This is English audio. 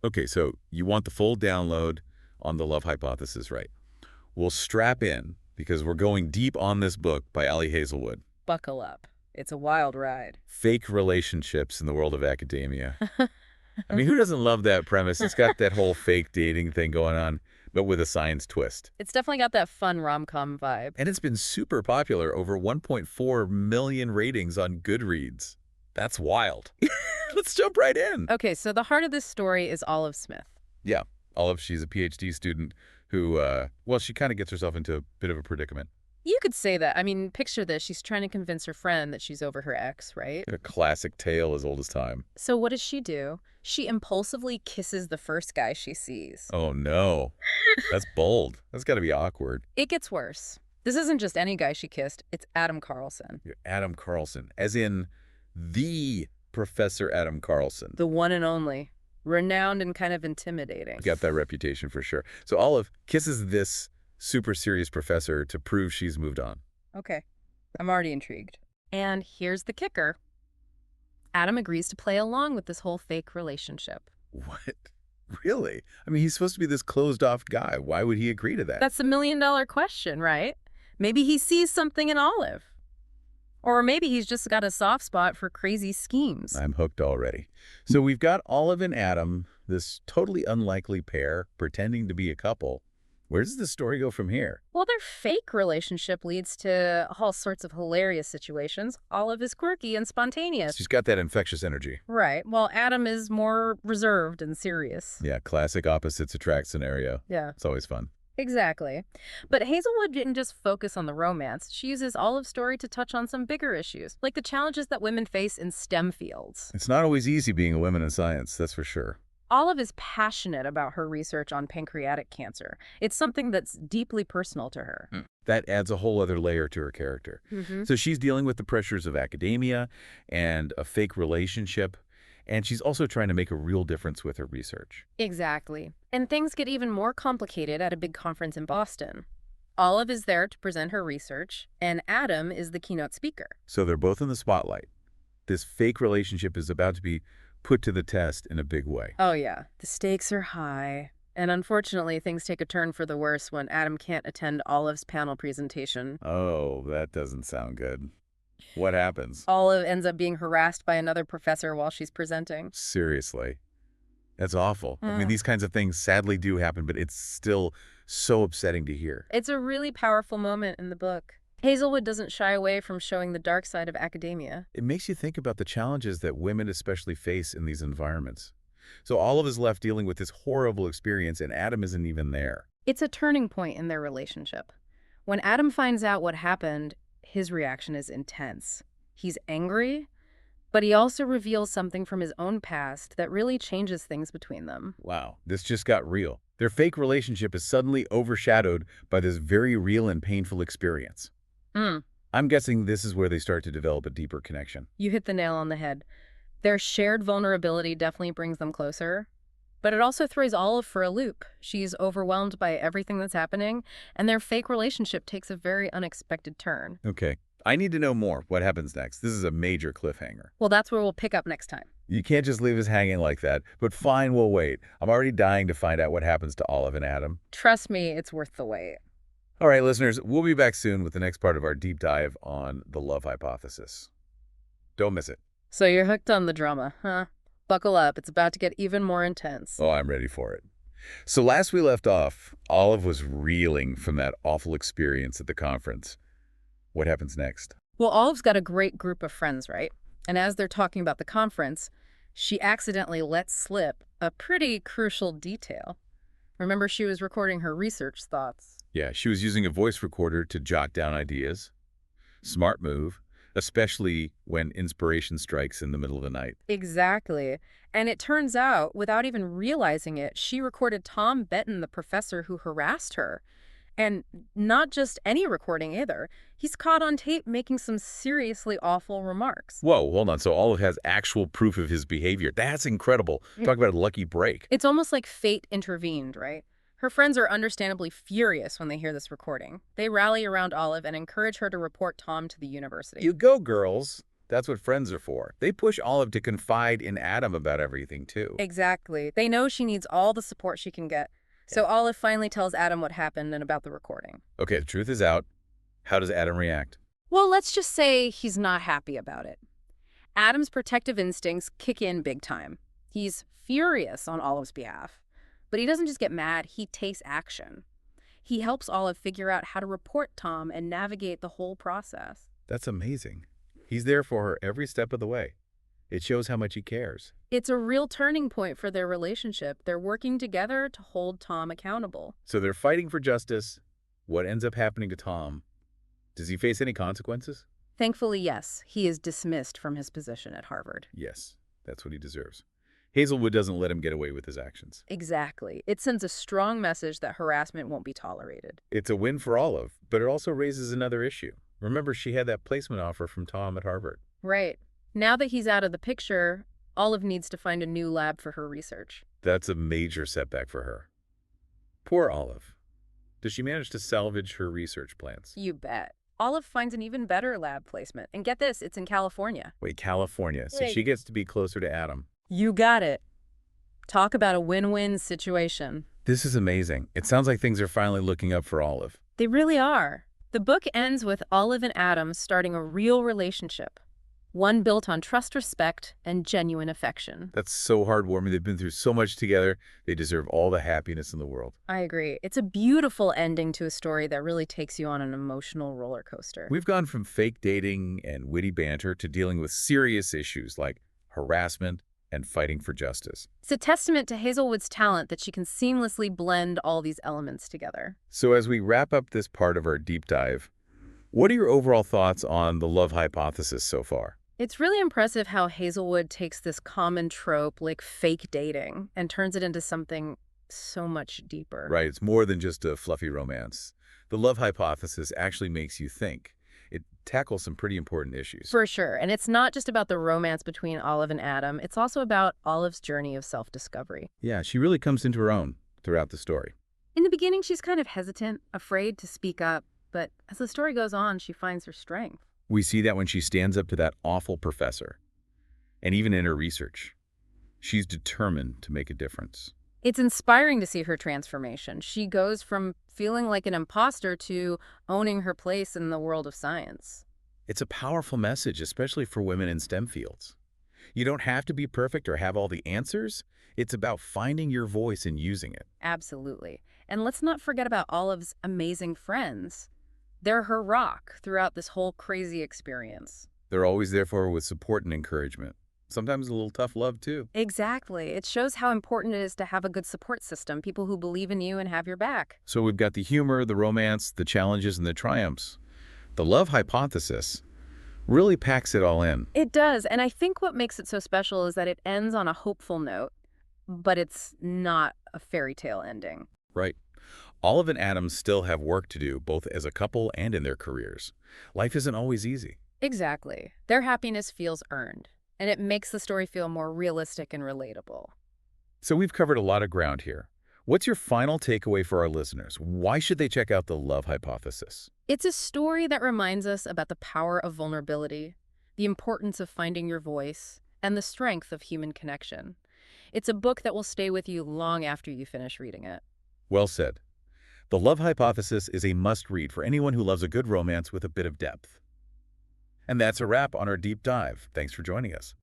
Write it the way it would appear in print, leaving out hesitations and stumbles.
Okay, so you want the full download on the love hypothesis, right? We'll strap in because we're going deep on this book by Ali Hazelwood. Buckle up. It's a wild ride. Fake relationships in the world of academia. I mean, who doesn't love that premise? It's got that whole fake dating thing going on, but with a science twist. It's definitely got that fun rom-com vibe. And it's been super popular, over 1.4 million ratings on Goodreads. That's wild. Let's jump right in. Okay, so the heart of this story is Olive Smith. Yeah, Olive, she's a PhD student who, well, she kind of gets herself into a bit of a predicament. You could say that. I mean, picture this. She's trying to convince her friend that she's over her ex, right? A classic tale as old as time. So what does she do? She impulsively kisses the first guy she sees. Oh, no. That's bold. That's got to be awkward. It gets worse. This isn't just any guy she kissed. It's Adam Carlsen. Adam Carlsen, as in the Professor Adam Carlsen. The one and only. Renowned and kind of intimidating. Got that reputation for sure. So Olive kisses this super serious professor to prove she's moved on. Okay. I'm already intrigued. And here's the kicker. Adam agrees to play along with this whole fake relationship. What? Really? I mean, he's supposed to be this closed-off guy. Why would he agree to that? That's the million-dollar question, right? Maybe he sees something in Olive. Or maybe he's just got a soft spot for crazy schemes. I'm hooked already. So we've got Olive and Adam, this totally unlikely pair, pretending to be a couple. Where does the story go from here? Well, their fake relationship leads to all sorts of hilarious situations. Olive is quirky and spontaneous. She's got that infectious energy. Right, while Adam is more reserved and serious. Yeah, classic opposites attract scenario. Yeah. It's always fun. Exactly. But Hazelwood didn't just focus on the romance. She uses Olive's story to touch on some bigger issues, like the challenges that women face in STEM fields. It's not always easy being a woman in science, that's for sure. Olive is passionate about her research on pancreatic cancer. It's something that's deeply personal to her. That adds a whole other layer to her character. So she's dealing with the pressures of academia and a fake relationship, and she's also trying to make a real difference with her research. Exactly. And things get even more complicated at a big conference in Boston. Olive is there to present her research, and Adam is the keynote speaker. So they're both in the spotlight. This fake relationship is about to be put to the test in a big way. Oh yeah, the stakes are high. And unfortunately, things take a turn for the worse when Adam can't attend Olive's panel presentation. Oh, that doesn't sound good. What happens? Olive ends up being harassed by another professor while she's presenting. Seriously. That's awful. I mean, these kinds of things sadly do happen, but it's still so upsetting to hear. It's a really powerful moment in the book. Hazelwood doesn't shy away from showing the dark side of academia. It makes you think about the challenges that women especially face in these environments. So Olive is left dealing with this horrible experience, and Adam isn't even there. It's a turning point in their relationship. When Adam finds out what happened, his reaction is intense. He's angry, but he also reveals something from his own past that really changes things between them. Wow, this just got real. Their fake relationship is suddenly overshadowed by this very real and painful experience. I'm guessing this is where they start to develop a deeper connection. You hit the nail on the head. Their shared vulnerability definitely brings them closer, but it also throws Olive for a loop. She's overwhelmed by everything that's happening, and their fake relationship takes a very unexpected turn. Okay, I need to know more. What happens next? This is a major cliffhanger. Well, that's where we'll pick up next time. You can't just leave us hanging like that, but fine, we'll wait. I'm already dying to find out what happens to Olive and Adam. Trust me, it's worth the wait. All right, listeners, we'll be back soon with the next part of our deep dive on the love hypothesis. Don't miss it. So you're hooked on the drama, huh? Buckle up, it's about to get even more intense. Oh, I'm ready for it. So last we left off, Olive was reeling from that awful experience at the conference. What happens next? Well, Olive's got a great group of friends, right? And as they're talking about the conference, she accidentally lets slip a pretty crucial detail. Remember, she was recording her research thoughts. Yeah, she was using a voice recorder to jot down ideas. Smart move, especially when inspiration strikes in the middle of the night. Exactly. And it turns out, without even realizing it, she recorded Tom Benton, the professor who harassed her. And not just any recording either. He's caught on tape making some seriously awful remarks. Whoa, hold on. So Olive has actual proof of his behavior. That's incredible. Talk about a lucky break. It's almost like fate intervened, right? Her friends are understandably furious when they hear this recording. They rally around Olive and encourage her to report Tom to the university. You go, girls. That's what friends are for. They push Olive to confide in Adam about everything, too. Exactly. They know she needs all the support she can get. So Yeah. Olive finally tells Adam what happened and about the recording. Okay, the truth is out. How does Adam react? Well, let's just say he's not happy about it. Adam's protective instincts kick in big time. He's furious on Olive's behalf. But he doesn't just get mad, he takes action. He helps Olive figure out how to report Tom and navigate the whole process. That's amazing. He's there for her every step of the way. It shows how much he cares. It's a real turning point for their relationship. They're working together to hold Tom accountable. So they're fighting for justice. What ends up happening to Tom? Does he face any consequences? Thankfully, yes, he is dismissed from his position at Harvard. Yes, that's what he deserves. Hazelwood doesn't let him get away with his actions. Exactly. It sends a strong message that harassment won't be tolerated. It's a win for Olive, but it also raises another issue. Remember, she had that placement offer from Tom at Harvard. Right. Now that he's out of the picture, Olive needs to find a new lab for her research. That's a major setback for her. Poor Olive. Does she manage to salvage her research plans? You bet. Olive finds an even better lab placement. And get this, it's in California. Wait, California. So Right. she gets to be closer to Adam. You got it. Talk about a win-win situation. This is amazing. It sounds like things are finally looking up for Olive. They really are. The book ends with Olive and Adam starting a real relationship. One built on trust, respect, and genuine affection. That's so heartwarming. They've been through so much together. They deserve all the happiness in the world. I agree. It's a beautiful ending to a story that really takes you on an emotional roller coaster. We've gone from fake dating and witty banter to dealing with serious issues like harassment and fighting for justice. It's a testament to Hazelwood's talent that she can seamlessly blend all these elements together. So as we wrap up this part of our deep dive, what are your overall thoughts on the love hypothesis so far? It's really impressive how Hazelwood takes this common trope like fake dating and turns it into something so much deeper. Right, it's more than just a fluffy romance. The love hypothesis actually makes you think. It tackles some pretty important issues. For sure. And it's not just about the romance between Olive and Adam. It's also about Olive's journey of self-discovery. Yeah, she really comes into her own throughout the story. In the beginning, she's kind of hesitant, afraid to speak up. But as the story goes on, she finds her strength. We see that when she stands up to that awful professor. And even in her research, she's determined to make a difference. It's inspiring to see her transformation. She goes from feeling like an imposter to owning her place in the world of science. It's a powerful message, especially for women in STEM fields. You don't have to be perfect or have all the answers. It's about finding your voice and using it. Absolutely. And let's not forget about Olive's amazing friends. They're her rock throughout this whole crazy experience. They're always there for her with support and encouragement. Sometimes a little tough love, too. Exactly. It shows how important it is to have a good support system, people who believe in you and have your back. So we've got the humor, the romance, the challenges, and the triumphs. The love hypothesis really packs it all in. It does, and I think what makes it so special is that it ends on a hopeful note, but it's not a fairy tale ending. Right. Olive and Adam still have work to do, both as a couple and in their careers. Life isn't always easy. Exactly. Their happiness feels earned, and it makes the story feel more realistic and relatable. So we've covered a lot of ground here. What's your final takeaway for our listeners? Why should they check out The Love Hypothesis? It's a story that reminds us about the power of vulnerability, the importance of finding your voice, and the strength of human connection. It's a book that will stay with you long after you finish reading it. Well said. The Love Hypothesis is a must-read for anyone who loves a good romance with a bit of depth. And that's a wrap on our deep dive. Thanks for joining us.